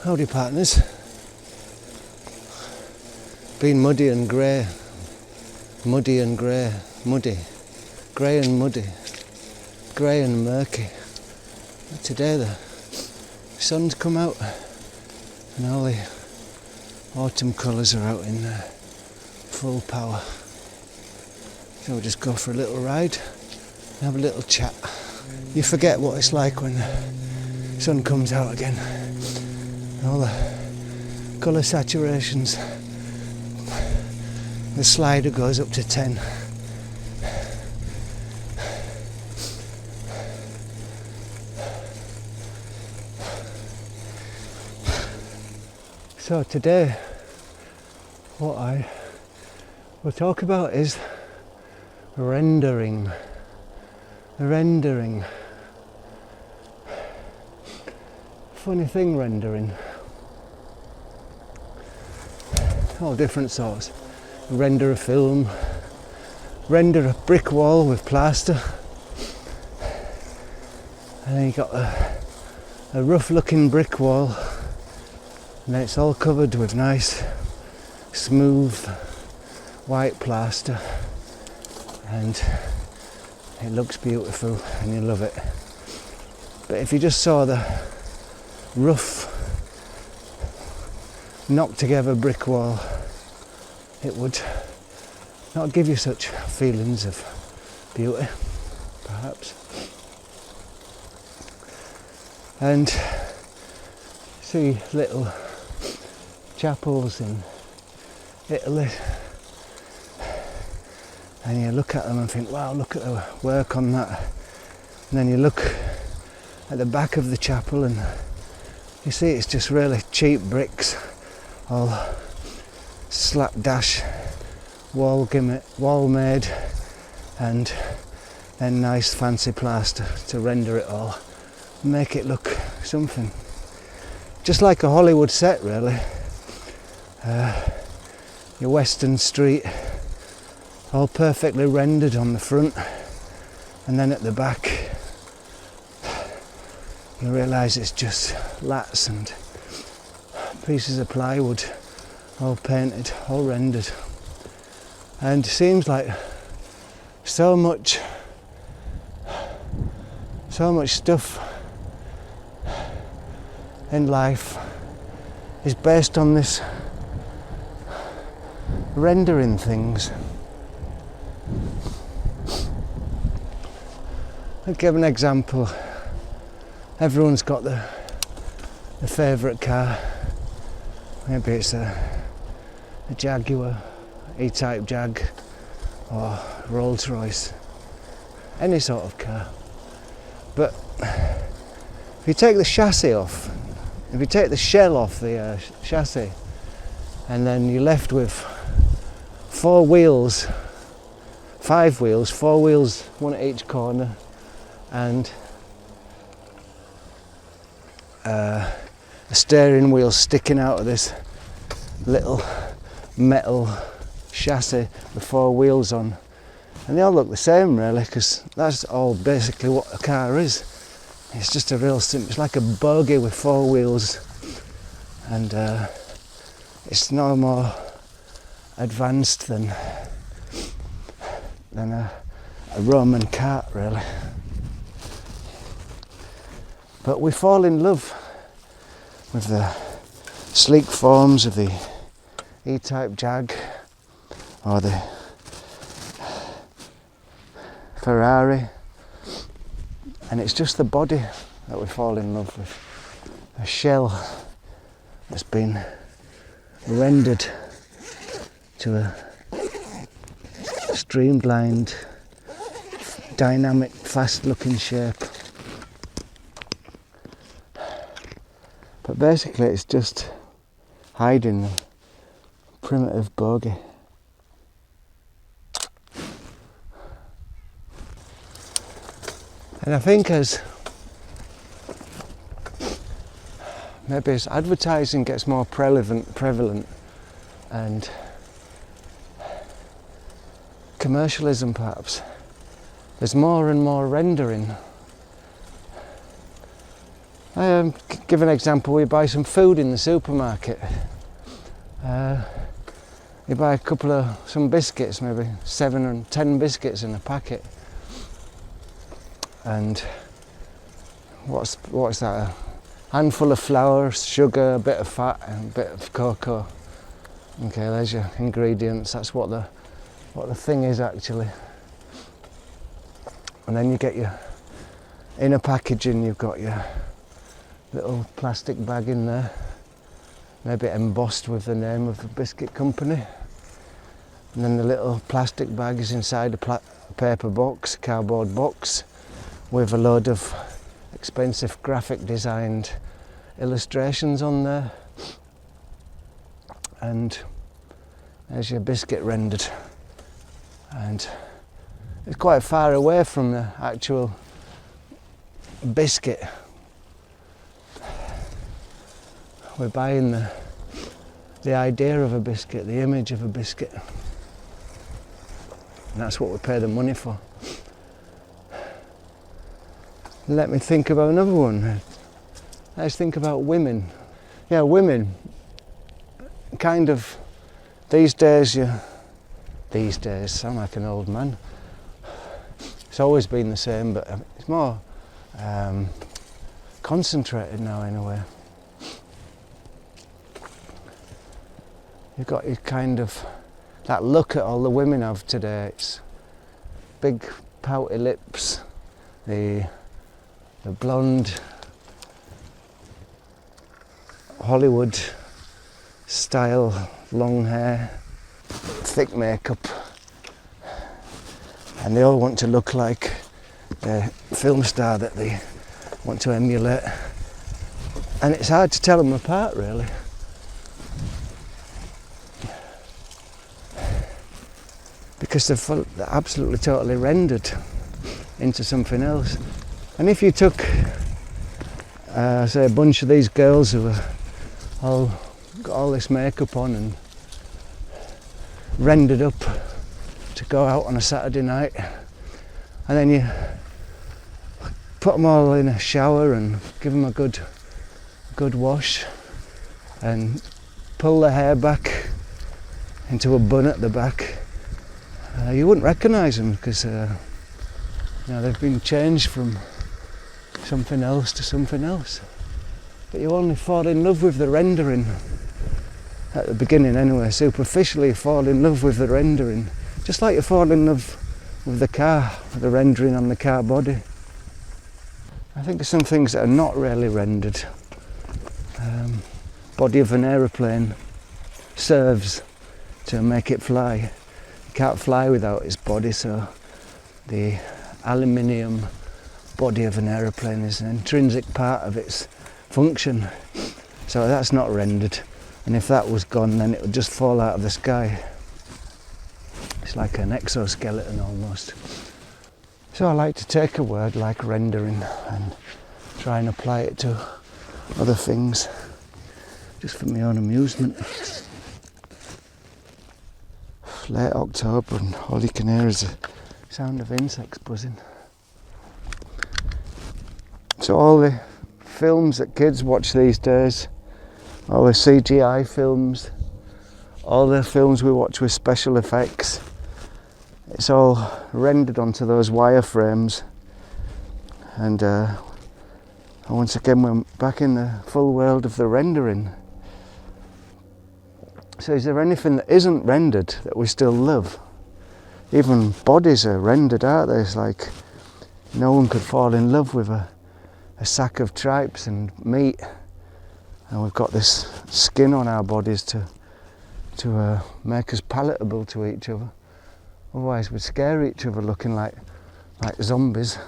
Howdy partners. Been muddy and grey. Muddy and grey. Muddy. Grey and muddy. Grey and murky. But today the sun's come out and all the autumn colours are out in full power. So we'll just go for a little ride and have a little chat. You forget what it's like when the sun comes out again. All the colour saturations. The slider goes up to 10. So today, what I will talk about is rendering. Rendering. Funny thing, rendering. All different sorts. Render a film, render a brick wall with plaster, and then you got a rough looking brick wall, and then it's all covered with nice smooth white plaster, and it looks beautiful and you love it. But if you just saw the rough knocked together brick wall, it would not give you such feelings of beauty, perhaps. And see little chapels in Italy, and you look at them and think, wow, look at the work on that. And then you look at the back of the chapel and you see it's just really cheap bricks, all slapdash wall made, and then nice fancy plaster to render it all, make it look something. Just like a Hollywood set, really. Your Western street, all perfectly rendered on the front, and then at the back you realise it's just lats and pieces of plywood, all painted, all rendered. And it seems like so much stuff in life is based on this rendering things. I'll give an example. Everyone's got the favourite car. Maybe it's a Jaguar, E-Type Jag, or Rolls Royce, any sort of car. But if you take the chassis off, if you take the shell off the chassis, and then you're left with 4 wheels, 5 wheels, 4 wheels, one at each corner, and a steering wheel sticking out of this little metal chassis with 4 wheels on, and they all look the same really, because that's all basically what a car is. It's just a real simple, it's like a buggy with 4 wheels, and it's no more advanced than a Roman cart really. But we fall in love with the sleek forms of the E-Type Jag or the Ferrari, and it's just the body that we fall in love with. A shell that's been rendered to a streamlined, dynamic, fast-looking shape. But basically it's just hiding the primitive bogey. And I think as advertising gets more prevalent and commercialism perhaps, there's more and more rendering. Give an example. We buy some food in the supermarket. You buy some biscuits, maybe 7 or 10 biscuits in a packet, and what's that? A handful of flour, sugar, a bit of fat, and a bit of cocoa. Okay, there's your ingredients. That's what the thing is actually. And then you get your inner packaging. You've got your little plastic bag in there, maybe embossed with the name of the biscuit company. And then the little plastic bag is inside a paper box, cardboard box, with a load of expensive graphic designed illustrations on there. And there's your biscuit rendered. And it's quite far away from the actual biscuit. We're buying the idea of a biscuit, the image of a biscuit. And that's what we pay the money for. Let me think about another one. Let's think about women. Yeah, women, kind of, these days, sound like an old man. It's always been the same, but it's more concentrated now in a way. You've got your kind of, that look at all the women have today. It's big pouty lips, the blonde Hollywood style, long hair, thick makeup, and they all want to look like the film star that they want to emulate, and it's hard to tell them apart really. Because they're absolutely totally rendered into something else. And if you took, say, a bunch of these girls who are got all this makeup on and rendered up to go out on a Saturday night, and then you put them all in a shower and give them a good wash and pull their hair back into a bun at the back, you wouldn't recognise them because they've been changed from something else to something else. But you only fall in love with the rendering at the beginning anyway. Superficially you fall in love with the rendering, just like you fall in love with the car, the rendering on the car body. I think there's some things that are not really rendered. Body of an aeroplane serves to make it fly. It can't fly without its body, so the aluminium body of an aeroplane is an intrinsic part of its function. So that's not rendered, and if that was gone then it would just fall out of the sky. It's like an exoskeleton almost. So I like to take a word like rendering and try and apply it to other things, just for my own amusement. Late October and all you can hear is the sound of insects buzzing. So all the films that kids watch these days, all the CGI films, all the films we watch with special effects, it's all rendered onto those wireframes, and once again we're back in the full world of the rendering. So is there anything that isn't rendered that we still love? Even bodies are rendered, aren't they? It's like no one could fall in love with a sack of tripes and meat, and we've got this skin on our bodies to make us palatable to each other. Otherwise we'd scare each other looking like zombies.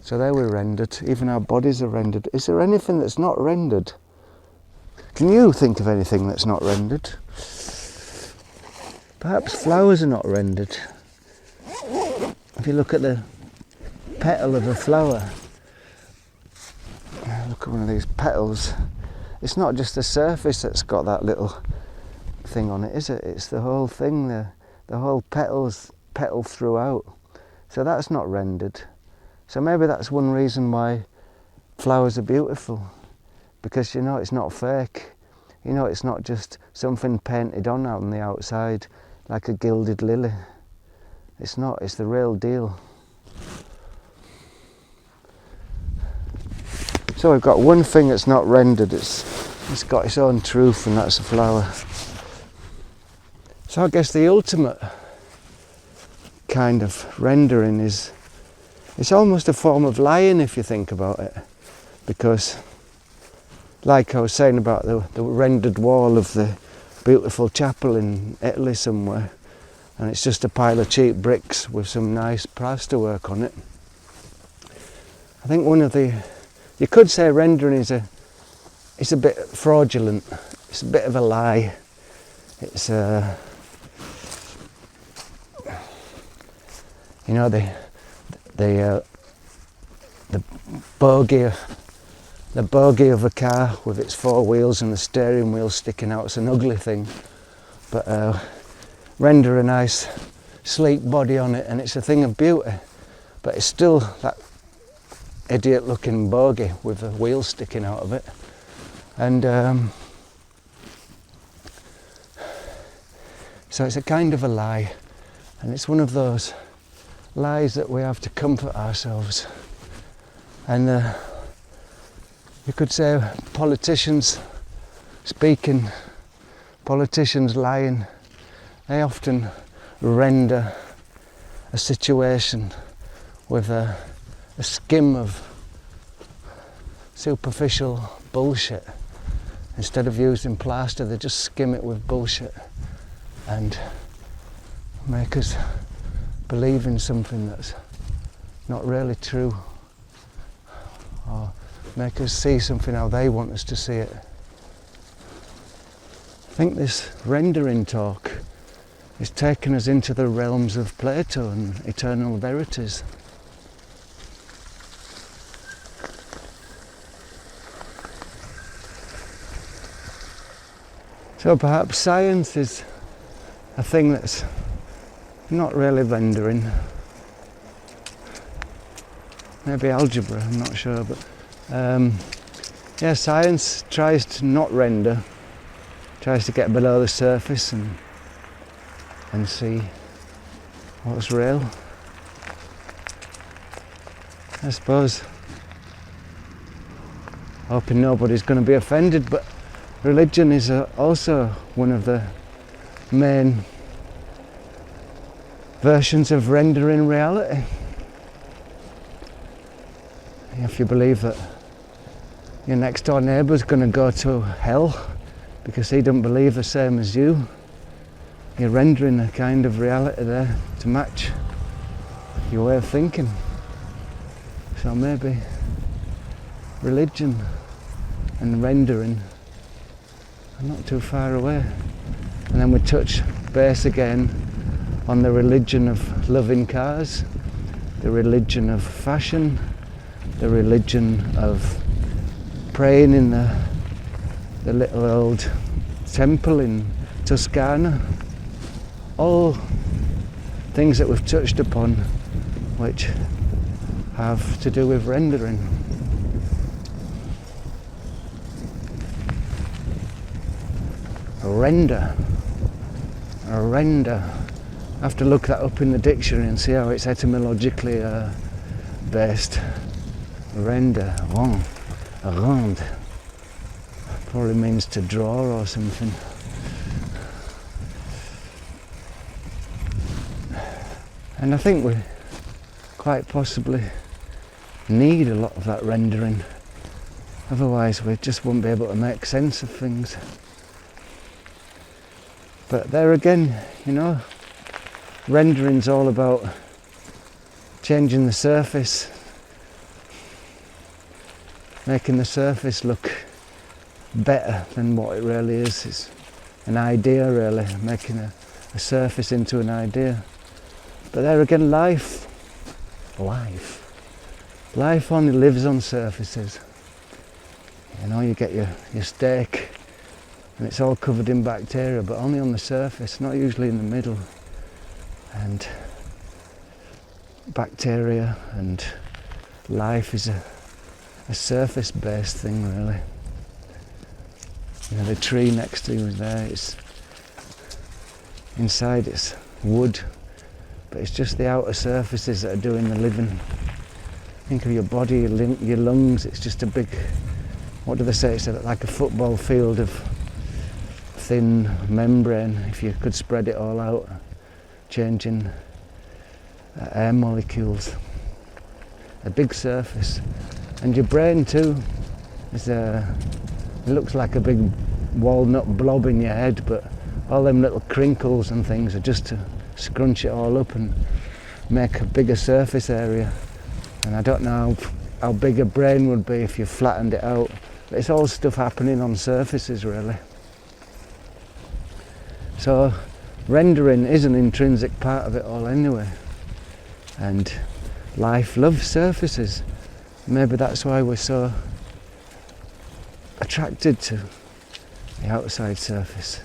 So there we're rendered, even our bodies are rendered. Is there anything that's not rendered? Can you think of anything that's not rendered? Perhaps flowers are not rendered. If you look at the petal of a flower, look at one of these petals, it's not just the surface that's got that little thing on it, is it? It's the whole thing, the whole petal throughout. So that's not rendered. So maybe that's one reason why flowers are beautiful, because you know it's not fake. You know it's not just something painted on the outside like a gilded lily. It's not, it's the real deal. So we've got one thing that's not rendered, it's got its own truth, and that's a flower. So I guess the ultimate kind of rendering is, it's almost a form of lying if you think about it, because like I was saying about the rendered wall of the beautiful chapel in Italy somewhere, and it's just a pile of cheap bricks with some nice plaster work on it. I think you could say rendering it's a bit fraudulent. It's a bit of a lie. It's you know, the bogie of a car with its four wheels and the steering wheel sticking out, it's an ugly thing, but render a nice sleek body on it and it's a thing of beauty, but it's still that idiot looking bogie with a wheel sticking out of it. And so it's a kind of a lie, and it's one of those lies that we have to comfort ourselves. And you could say politicians speaking, politicians lying, they often render a situation with a skim of superficial bullshit. Instead of using plaster, they just skim it with bullshit and make us believe in something that's not really true, or make us see something how they want us to see it. I think this rendering talk is taking us into the realms of Plato and eternal verities. So perhaps science is a thing that's not really rendering. Maybe algebra, I'm not sure, but yeah, science tries to not render, tries to get below the surface and see what's real. I suppose, hoping nobody's going to be offended, but religion is also one of the main versions of rendering reality. If you believe that your next door neighbour's going to go to hell because he doesn't believe the same as you, you're rendering a kind of reality there to match your way of thinking. So maybe religion and rendering are not too far away. And then we touch base again on the religion of loving cars, the religion of fashion, the religion of praying in the little old temple in Toscana. All things that we've touched upon which have to do with rendering. Render. I have to look that up in the dictionary and see how it's etymologically based. Render, rond. Probably means to draw or something. And I think we quite possibly need a lot of that rendering. Otherwise we just won't be able to make sense of things. But there again, you know, rendering's all about changing the surface, making the surface look better than what it really is. It's an idea really, making a surface into an idea. But there again, life only lives on surfaces. You know, you get your steak and it's all covered in bacteria, but only on the surface, not usually in the middle. And bacteria and life is a a surface-based thing, really. You know, the tree next to you is there. It's inside, it's wood, but it's just the outer surfaces that are doing the living. Think of your body, your lungs. It's just a big. What do they say? It's like a football field of thin membrane. If you could spread it all out, changing air molecules. A big surface. And your brain too is it looks like a big walnut blob in your head, but all them little crinkles and things are just to scrunch it all up and make a bigger surface area. And I don't know how big a brain would be if you flattened it out. But it's all stuff happening on surfaces, really. So rendering is an intrinsic part of it all anyway. And life loves surfaces. Maybe that's why we're so attracted to the outside surface.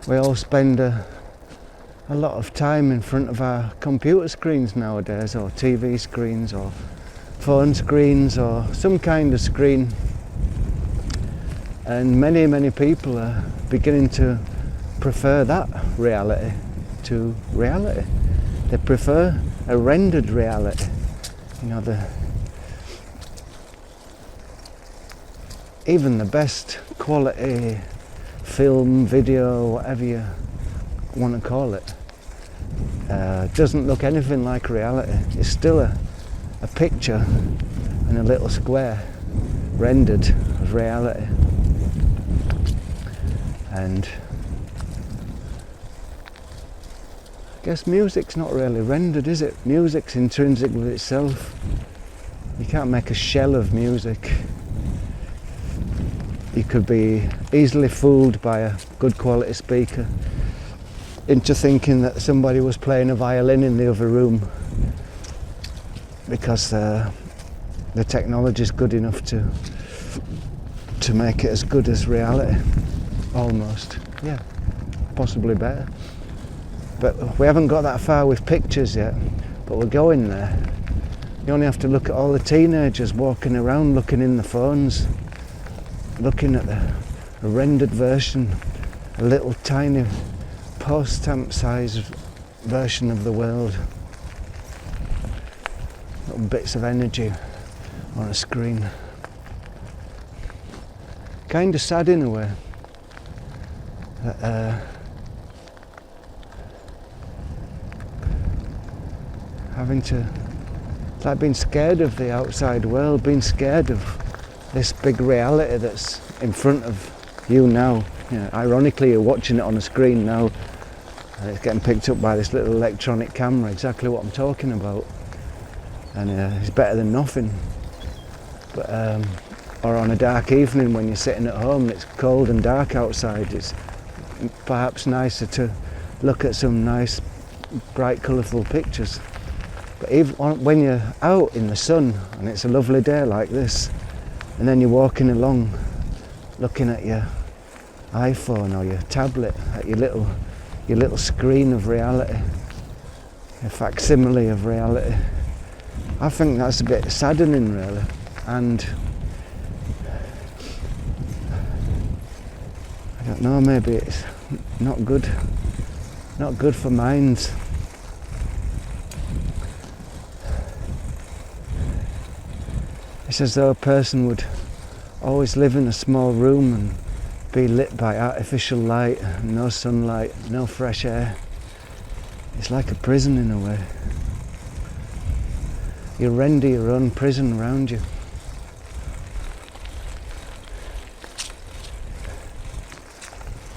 We all spend a lot of time in front of our computer screens nowadays, or TV screens, or phone screens, or some kind of screen. And many people are beginning to prefer that reality to reality. They prefer a rendered reality. You know, even the best quality film, video, whatever you want to call it, doesn't look anything like reality. It's still a picture and a little square rendered of reality. And I guess music's not really rendered, is it? Music's intrinsic with itself. You can't make a shell of music. You could be easily fooled by a good quality speaker into thinking that somebody was playing a violin in the other room, because the technology is good enough to make it as good as reality, almost. Yeah, possibly better. But we haven't got that far with pictures yet, but we're going there. You only have to look at all the teenagers walking around, looking in the phones, looking at a rendered version, a little tiny post-stamp sized version of the world. Little bits of energy on a screen. Kind of sad in a way. It's like being scared of the outside world, being scared of this big reality that's in front of you now. You know, ironically, you're watching it on a screen now, and it's getting picked up by this little electronic camera, exactly what I'm talking about. And it's better than nothing. But or on a dark evening when you're sitting at home and it's cold and dark outside, it's perhaps nicer to look at some nice, bright, colourful pictures. But even when you're out in the sun and it's a lovely day like this, and then you're walking along looking at your iPhone or your tablet, at your little screen of reality, a facsimile of reality, I think that's a bit saddening, really. And I don't know, maybe it's not good for minds. It's as though a person would always live in a small room and be lit by artificial light, no sunlight, no fresh air. It's like a prison in a way. You render your own prison around you.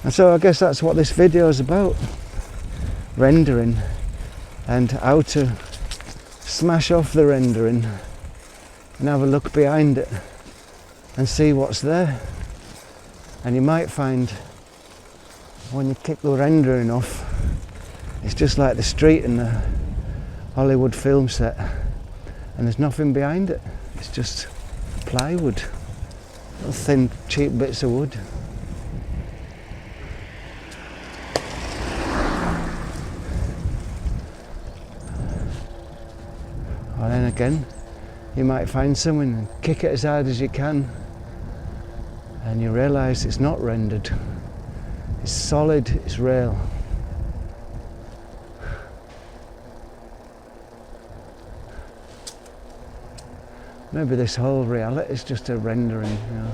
And so I guess that's what this video is about. Rendering, and how to smash off the rendering and have a look behind it and see what's there. And you might find when you kick the rendering off, it's just like the street in the Hollywood film set, and there's nothing behind it. It's just plywood, little thin cheap bits of wood. And then again, you might find something and kick it as hard as you can, and you realise it's not rendered. It's solid, it's real. Maybe this whole reality is just a rendering, you know.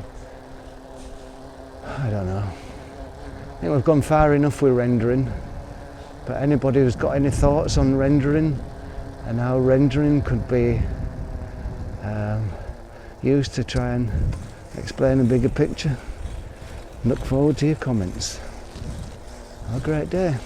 I don't know. I think we've gone far enough with rendering, but anybody who's got any thoughts on rendering and how rendering could be used to try and explain a bigger picture, look forward to your comments. Have a great day.